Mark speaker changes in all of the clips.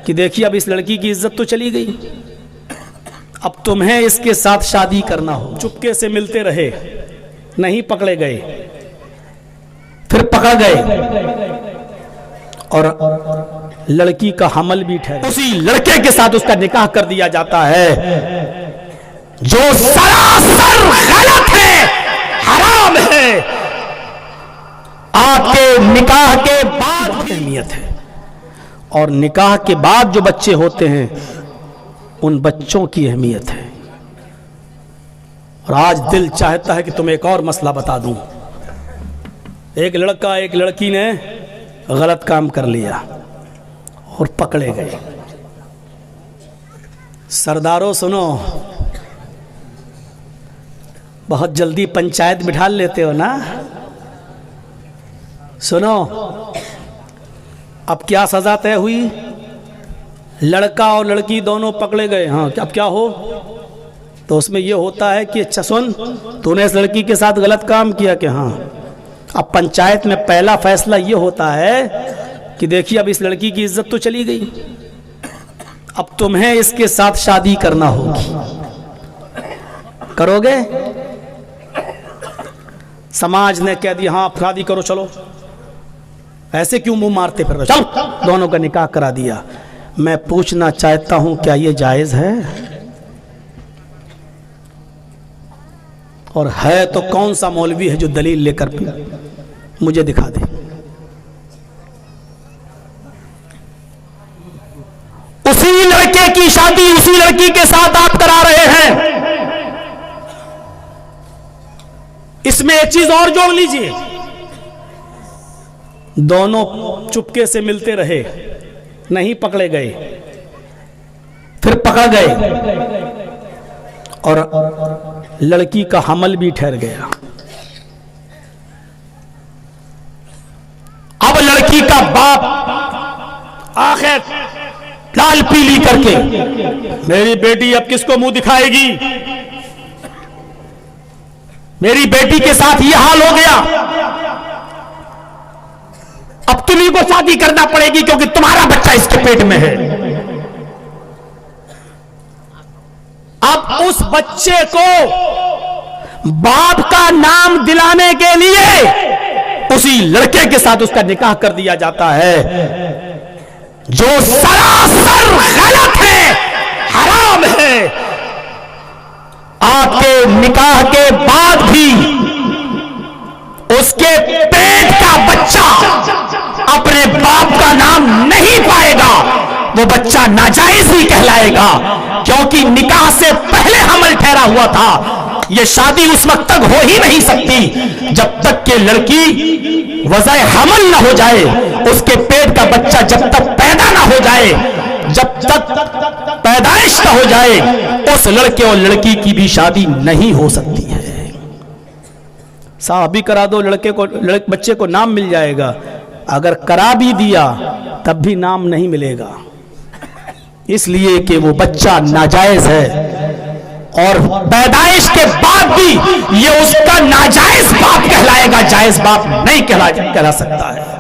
Speaker 1: कि देखिए अब इस लड़की की इज्जत तो चली गई, अब तुम्हें इसके साथ शादी करना हो। चुपके से मिलते रहे, नहीं पकड़े गए, फिर पकड़ गए और लड़की का हमल भी ठहरा। उसी लड़के के साथ उसका निकाह कर दिया जाता है, जो सरासर गलत है, हराम है। आपके निकाह के बाद अहमियत है, और निकाह के बाद जो बच्चे होते हैं उन बच्चों की अहमियत है। और आज दिल चाहता है कि तुम्हें एक और मसला बता दूं। एक लड़का एक लड़की ने गलत काम कर लिया और पकड़े गए। सरदारों सुनो, बहुत जल्दी पंचायत बिठा लेते हो ना। सुनो, अब क्या सजा तय हुई? लड़का और लड़की दोनों पकड़े गए। हाँ, अब क्या हो? तो उसमें यह होता है कि अच्छा सुन, तूने इस लड़की के साथ गलत काम किया कि हाँ। अब पंचायत में पहला फैसला यह होता है कि देखिए अब इस लड़की की इज्जत तो चली गई, अब तुम्हें इसके साथ शादी करना होगी। करोगे? समाज ने कह दिया हाँ शादी करो, चलो। ऐसे क्यों मुंह मारते फिर? चल, दोनों का निकाह करा दिया। मैं पूछना चाहता हूं, क्या यह जायज है? और है तो कौन सा मौलवी है जो दलील लेकर मुझे दिखा दे? उसी लड़के की शादी उसी लड़की के साथ आप करा रहे हैं। इसमें एक चीज और जोड़ लीजिए, दोनों चुपके से मिलते रहे, नहीं पकड़े गए, फिर पकड़ गए और लड़की का हमल भी ठहर गया। अब लड़की का बाप आखिर लाल पीली करके, मेरी बेटी अब किसको मुंह दिखाएगी? मेरी बेटी के साथ यह हाल हो गया, अब तुम्हीं को शादी करना पड़ेगी क्योंकि तुम्हारा बच्चा इसके पेट में है। अब उस बच्चे को बाप का नाम दिलाने के लिए उसी लड़के के साथ उसका निकाह कर दिया जाता है, जो सरासर गलत है, हराम है। आपके निकाह के बाद भी उसके पेट का बच्चा अपने बाप का नाम नहीं पाएगा, वो बच्चा नाजायज ही कहलाएगा, क्योंकि निकाह से पहले हमल ठहरा हुआ था। ये शादी उस वक्त तक हो ही नहीं सकती जब तक कि लड़की वज़ाए हमल ना हो जाए, उसके पेट का बच्चा जब तक पैदा ना हो जाए, जब तक पैदाइश ना हो जाए, उस लड़के और लड़की की भी शादी नहीं हो सकती है। साहब भी करा दो, लड़के को बच्चे को नाम मिल जाएगा, अगर करा भी दिया तब भी नाम नहीं मिलेगा, इसलिए कि वो बच्चा नाजायज है और पैदाइश के बाद भी ये उसका नाजायज बाप कहलाएगा, जायज बाप नहीं कहला सकता है।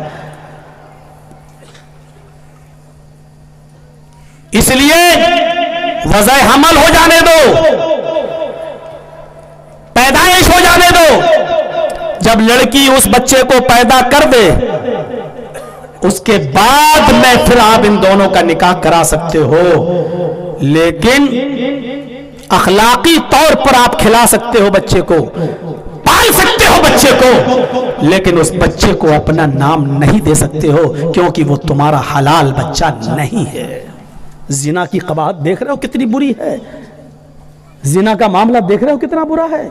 Speaker 1: इसलिए वज़ाए हमल हो जाने दो, पैदाइश हो जाने दो। जब लड़की उस बच्चे को पैदा कर दे, उसके बाद में फिर आप इन दोनों का निकाह करा सकते हो, लेकिन अखलाकी तौर पर आप खिला सकते हो बच्चे को, पाल सकते हो बच्चे को, लेकिन उस बच्चे को अपना नाम नहीं दे सकते हो, क्योंकि वो तुम्हारा हलाल बच्चा नहीं है। जिना की कबाहत देख रहे हो कितनी बुरी है, जिना का मामला देख रहे हो कितना बुरा है।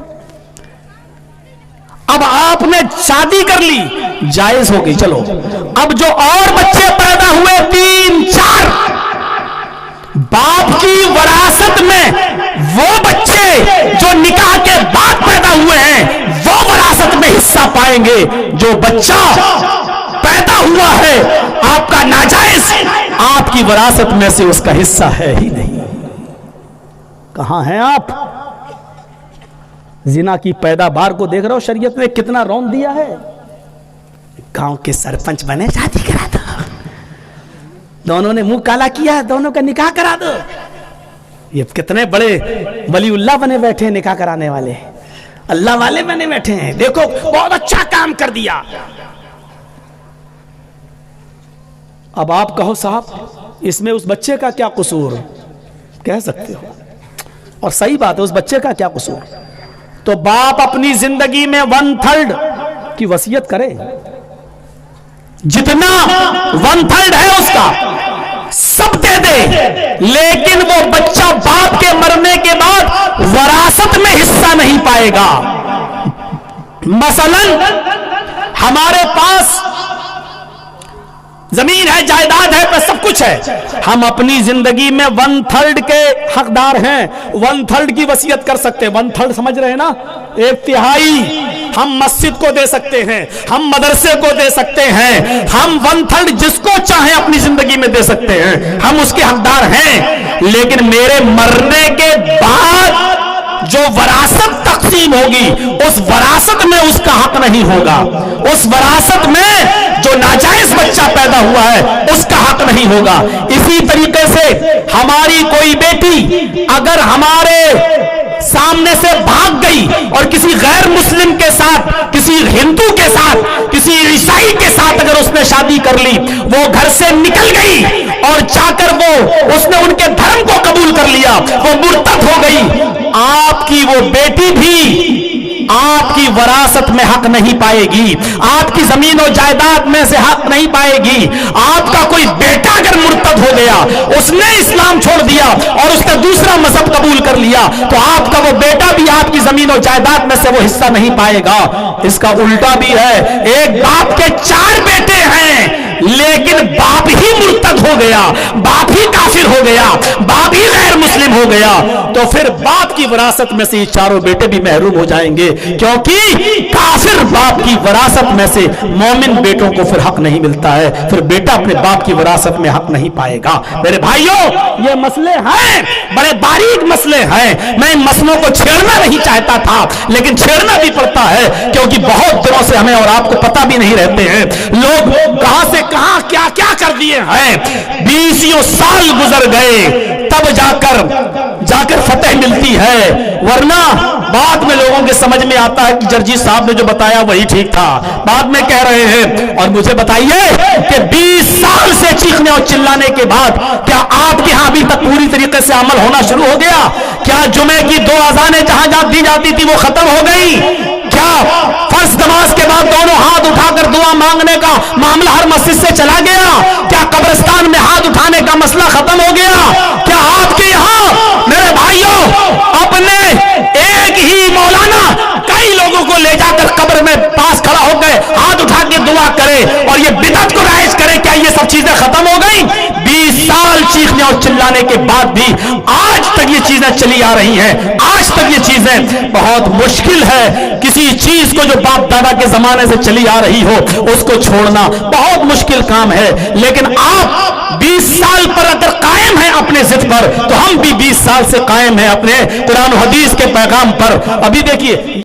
Speaker 1: अब आपने शादी कर ली, जायज हो गई, चलो। अब जो और बच्चे पैदा हुए 3-4, बाप की वरासत में वो बच्चे जो निकाह के बाद पैदा हुए हैं, वो वरासत में हिस्सा पाएंगे। जो बच्चा पैदा हुआ है आपका नाजायज, आपकी वरासत में से उसका हिस्सा है ही नहीं। कहां हैं आप? जिना की पैदावार को देख रहे हो, शरीयत ने कितना रौंद दिया है। गांव के सरपंच बने, शादी करा दो, दोनों ने मुंह काला किया, दोनों का निकाह करा दो। ये कितने बड़े वलीउल्लाह बने बैठे हैं, निकाह कराने वाले, अल्लाह वाले बने बैठे हैं। देखो बहुत अच्छा काम कर दिया। अब आप कहो साहब इसमें उस बच्चे का क्या कसूर, कह सकते हो, और सही बात है, उस बच्चे का क्या कसूर। तो बाप अपनी जिंदगी में 1/3 की वसीयत करे, जितना 1/3 है उसका सब दे दे, लेकिन वो बच्चा बाप के मरने के बाद वरासत में हिस्सा नहीं पाएगा। मसलन हमारे पास जमीन है, जायदाद है, पर सब कुछ है, हम अपनी जिंदगी में 1/3 के हकदार हैं, 1/3 की वसीयत कर सकते हैं। 1/3 समझ रहे हैं ना, 1/3 हम मस्जिद को दे सकते हैं, हम मदरसे को दे सकते हैं, हम 1/3 जिसको चाहे अपनी जिंदगी में दे सकते हैं, हम उसके हकदार हैं। लेकिन मेरे मरने के बाद जो वरासत तकसीम होगी, उस वरासत में उसका हक नहीं होगा। उस वरासत में जो नाजायज बच्चा पैदा हुआ है उसका हक नहीं होगा। इसी तरीके से हमारी कोई बेटी अगर हमारे सामने से भाग गई और किसी गैर मुस्लिम के साथ, किसी हिंदू के साथ, किसी ईसाई के साथ अगर उसने शादी कर ली, वो घर से निकल गई और जाकर वो उसने उनके धर्म को कबूल कर लिया, वो मुर्तद हो गई, आपकी वो बेटी भी आपकी वरासत में हक नहीं पाएगी, आपकी जमीन और जायदाद में से हक नहीं पाएगी। आपका कोई बेटा अगर मुर्तद हो गया, उसने इस्लाम छोड़ दिया और उसने दूसरा मजहब कबूल कर लिया, तो आपका वो बेटा भी आपकी जमीन और जायदाद में से वो हिस्सा नहीं पाएगा। इसका उल्टा भी है, एक बाप के 4 बेटे हैं लेकिन बाप ही मुर्तद हो गया, बाप ही काफिर हो गया, बाप ही गैर मुस्लिम हो गया, तो फिर बाप की विरासत में से ये 4 बेटे भी महरूम हो जाएंगे, क्योंकि काफिर बाप की विरासत में से मोमिन बेटों को फिर हक नहीं मिलता है, फिर बेटा अपने बाप की विरासत में हक नहीं पाएगा। मेरे भाइयों, ये मसले हैं, बड़े बारीक मसले हैं। मैं इन मसलों को छेड़ना नहीं चाहता था, लेकिन छेड़ना भी पड़ता है, क्योंकि बहुत दिनों से हमें और आपको पता भी नहीं रहते हैं लोग कहां से कहां क्या क्या कर दिए हैं। 20 साल गुजर गए तब जाकर फतेह मिलती है, वरना बाद में लोगों के समझ में आता है कि जर्जी साहब ने जो बताया वही ठीक था। बाद में कह रहे हैं, और मुझे बताइए कि 20 साल से चीखने और चिल्लाने के बाद क्या आपके यहां अभी तक पूरी तरीके से अमल होना शुरू हो गया? क्या जुमे की 2 अज़ानें जहां दी जाती थी वो खत्म हो गई? क्या फर्ज नमाज के बाद दोनों हाथ उठाकर दुआ मांगने का मामला हर मस्जिद से चला गया? क्या कब्रिस्तान में हाथ उठाने का मसला खत्म हो गया? क्या आपके यहां मेरे भाइयों अपने एक ही मौलाना कई लोगों को ले जाकर कब्र में पास खड़ा होकर हाथ उठा के दुआ करे और ये बिदअत को राइज करे? क्या ये सब चीजें खत्म हो गई? 20 साल चीखने और चिल्लाने के बाद भी आज तक ये चीजें चली आ रही हैं। आज तक ये चीजें बहुत मुश्किल है, किसी चीज को जो बाप दादा के जमाने से चली आ रही हो उसको छोड़ना बहुत मुश्किल काम है। लेकिन आप 20 साल पर अगर कायम है अपने जिद पर, तो हम भी 20 साल से कायम है अपने कुरान हदीस के पैगाम पर। अभी देखिए